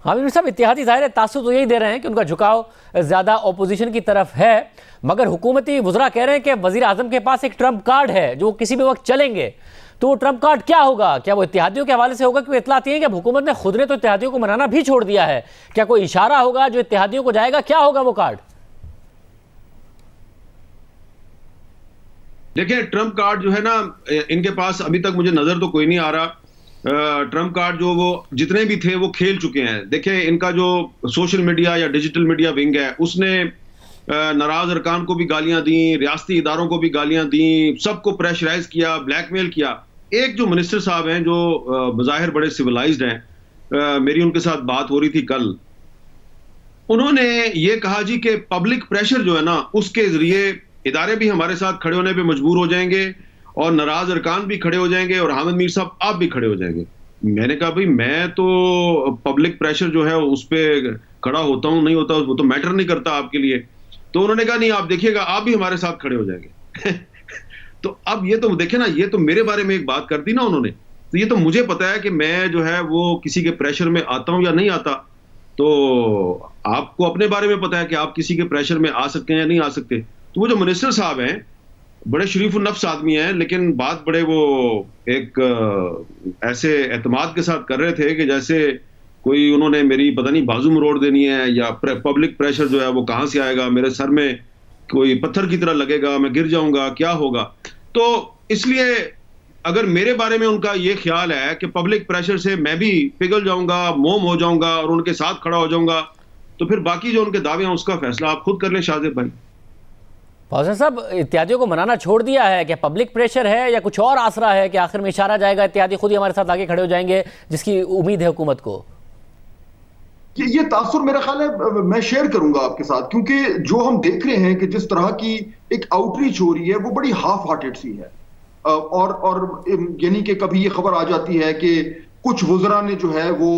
हामिद साहब, इत्तेहादी ज़ाहिर है तासुर तो यही दे रहे हैं कि उनका झुकाव ज़्यादा ऑपोजिशन की तरफ है, मगर हुकूमती वुज़रा कह रहे हैं कि वज़ीर आज़म के पास एक ट्रम्प कार्ड है जो किसी भी वक्त चलेंगे। तो वो ट्रम्प कार्ड क्या होगा? क्या वो इत्तेहादियों के हवाले से होगा? क्योंकि इत्तला आती है कि हुकूमत ने खुद ने तो इत्तेहादियों को मनाना भी छोड़ दिया है। क्या कोई इशारा होगा जो इत्तेहादियों को जाएगा? क्या होगा वो कार्ड? देखिए, ट्रम्प कार्ड जो है ना, इनके पास अभी तक मुझे नजर तो कोई नहीं आ रहा। ट्रम्प कार्ड जो वो जितने भी थे वो खेल चुके हैं। देखिए, इनका जो सोशल मीडिया या डिजिटल मीडिया विंग है उसने नाराज अरकान को भी गालियां दी, रियासती इदारों को भी गालियां दी, सबको प्रेशराइज किया, ब्लैकमेल किया। एक जो मिनिस्टर साहब हैं जो बज़ाहिर बड़े सिविलाइज्ड हैं, मेरी उनके साथ बात हो रही थी कल, उन्होंने ये कहा जी कि पब्लिक प्रेशर जो है ना उसके जरिए इदारे भी हमारे साथ खड़े होने पे मजबूर हो जाएंगे और नाराज अरकान भी खड़े हो जाएंगे और हामिद मीर साहब आप भी खड़े हो जाएंगे। मैंने कहा भाई, मैं तो पब्लिक प्रेशर जो है उस पर खड़ा होता हूं नहीं होता वो तो मैटर नहीं करता आपके लिए। तो उन्होंने कहा नहीं, आप देखिएगा आप भी हमारे साथ खड़े हो जाएंगे। तो अब ये तो देखे ना, ये तो मेरे बारे में एक बात कर दी ना उन्होंने। तो ये तो मुझे पता है कि मैं जो है वो किसी के प्रेशर में आता हूं या नहीं आता। तो आपको अपने बारे में पता है कि आप किसी के प्रेशर में आ सकते हैं या नहीं आ सकते। तो वो जो मिनिस्टर साहब हैं बड़े शरीफ नफ्स आदमी हैं, लेकिन बात बड़े वो एक ऐसे एतमाद के साथ कर रहे थे कि जैसे कोई उन्होंने मेरी पता नहीं बाजू मरोड़ देनी है या पब्लिक प्रेशर जो है वो कहां से आएगा, मेरे सर में कोई पत्थर की तरह लगेगा, मैं गिर जाऊंगा, क्या होगा। तो इसलिए अगर मेरे बारे में उनका ये ख्याल है कि पब्लिक प्रेशर से मैं भी पिघल जाऊंगा, मोम हो जाऊंगा और उनके साथ खड़ा हो जाऊंगा, तो फिर बाकी जो उनके दावे हैं उसका फैसला आप खुद कर लें शाहजेब भाई। फौजन साहब, इत्तेहादियों को मनाना छोड़ दिया है, क्या पब्लिक प्रेशर है या कुछ और आसरा है कि आखिर में इशारा जाएगा, इत्तेहादी खुद ही हमारे साथ आगे खड़े हो जाएंगे, जिसकी उम्मीद है हुकूमत को? ये तासुर मेरा ख्याल है मैं शेयर करूंगा आपके साथ, क्योंकि जो हम देख रहे हैं कि जिस तरह की एक आउटरीच हो रही है वो बड़ी हाफ हार्टेड सी है। और यानी कि कभी ये खबर आ जाती है कि कुछ वुज़रा ने जो है वो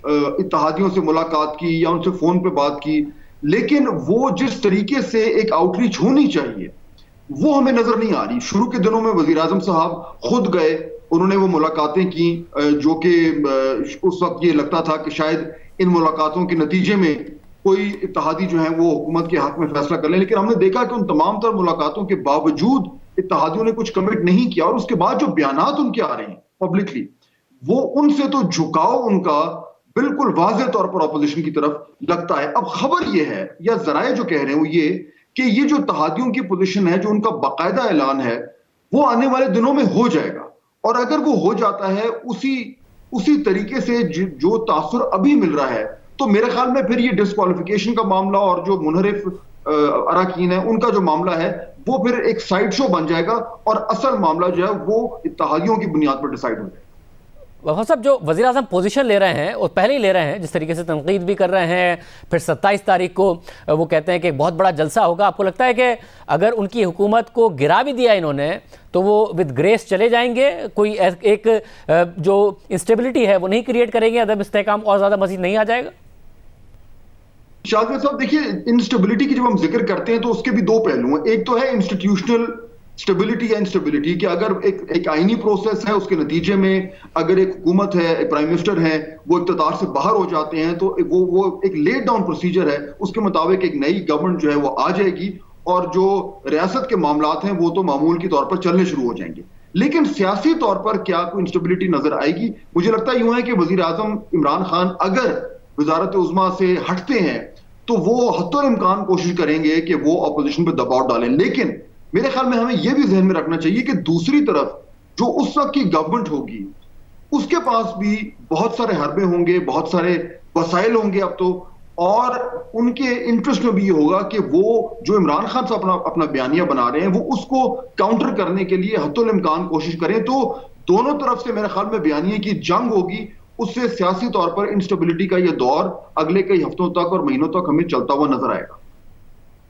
इत्तेहादियों से मुलाकात की या उनसे फोन पे बात की, लेकिन वो जिस तरीके से एक आउटरीच होनी चाहिए वो हमें नजर नहीं आ रही। शुरू के दिनों में वजीर आजम साहब खुद गए, उन्होंने वो मुलाकातें की, जो कि उस वक्त ये लगता था कि शायद इन मुलाकातों के नतीजे में कोई इत्तेहादी जो है वो हुकूमत के हक में फैसला कर ले। लेकिन हमने देखा कि उन तमाम तर मुलाकातों के बावजूद इत्तेहादियों ने कुछ कमिट नहीं किया, और उसके बाद जो बयानात उनके आ रहे हैं पब्लिकली, वो उनसे तो झुकाव उनका बिल्कुल वाज़ेह तौर पर अपोजिशन की तरफ लगता है। अब खबर यह है या जराए जो कह रहे हैं वो ये कि ये जो इत्तेहादियों की पोजीशन है, जो उनका बाकायदा ऐलान है, वो आने वाले दिनों में हो जाएगा। और अगर वो हो जाता है उसी तरीके से जो तासुर अभी मिल रहा है, तो मेरे ख्याल में फिर ये डिस्क्वालिफिकेशन का मामला और जो मुनहरिफ अराकीन है उनका जो मामला है वो फिर एक साइड शो बन जाएगा और असल मामला जो है वो इत्तेहादियों की बुनियाद पर डिसाइड हो जाएगा। वफा साहब, जो वज़ीर आज़म पोजीशन ले रहे हैं और पहले ही ले रहे हैं, जिस तरीके से तनकीद भी कर रहे हैं, फिर 27 तारीख को वो कहते हैं कि बहुत बड़ा जलसा होगा, आपको लगता है कि अगर उनकी हुकूमत को गिरा भी दिया इन्होंने तो वो विद ग्रेस चले जाएंगे? कोई एक जो इंस्टेबिलिटी है वो नहीं क्रिएट करेंगे, अदम इस्तेहकाम और ज़्यादा मज़ीद नहीं आ जाएगा? शाहजेब साहब, देखिए, इंस्टेबिलिटी की जब हम जिक्र करते हैं तो उसके भी दो पहलू हैं। एक तो है इंस्टीट्यूशनल स्टेबिलिटी या इंस्टेबिलिटी, कि अगर एक आईनी प्रोसेस है उसके नतीजे में अगर एक हुकूमत है, एक प्राइम मिनिस्टर है, वो इक़्तिदार से बाहर हो जाते हैं तो वो एक लेट डाउन प्रोसीजर है, उसके मुताबिक एक नई गवर्नमेंट जो है वो आ जाएगी और जो रियासत के मामलात हैं वो तो मामूल के तौर पर चलने शुरू हो जाएंगे। लेकिन सियासी तौर पर क्या कोई इंस्टेबिलिटी नजर आएगी? मुझे लगता है यूं है कि वजीर आजम इमरान खान अगर वजारत उज़्मा से हटते हैं तो वो हत्तुल इम्कान कोशिश करेंगे कि वो अपोजिशन पर दबाव डालें। लेकिन मेरे ख्याल में हमें यह भी जहन में रखना चाहिए कि दूसरी तरफ जो उस वक्त की गवर्नमेंट होगी उसके पास भी बहुत सारे हरबे होंगे, बहुत सारे वसाइल होंगे अब तो, और उनके इंटरेस्ट में भी ये होगा कि वो जो इमरान खान से अपना बयानिया बना रहे हैं वो उसको काउंटर करने के लिए हत्तुल इम्कान कोशिश करें। तो दोनों तरफ से मेरे ख्याल में बयानिया की जंग होगी। उससे सियासी तौर पर इंस्टेबिलिटी का यह दौर अगले कई हफ्तों तक और महीनों तक हमें चलता हुआ नजर आएगा।